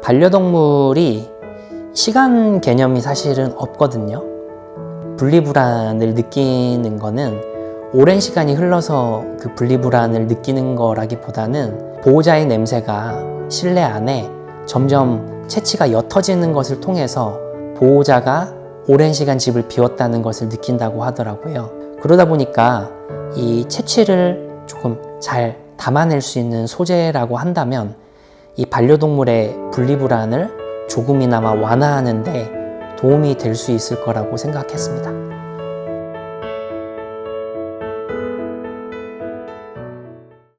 반려동물이 시간 개념이 사실은 없거든요. 분리불안을 느끼는 거는 오랜 시간이 흘러서 그 분리불안을 느끼는 거라기보다는 보호자의 냄새가 실내 안에 점점 채취가 옅어지는 것을 통해서 보호자가 오랜 시간 집을 비웠다는 것을 느낀다고 하더라고요. 그러다 보니까 이 채취를 조금 잘 담아낼 수 있는 소재라고 한다면 이 반려동물의 분리불안을 조금이나마 완화하는 데 도움이 될 수 있을 거라고 생각했습니다.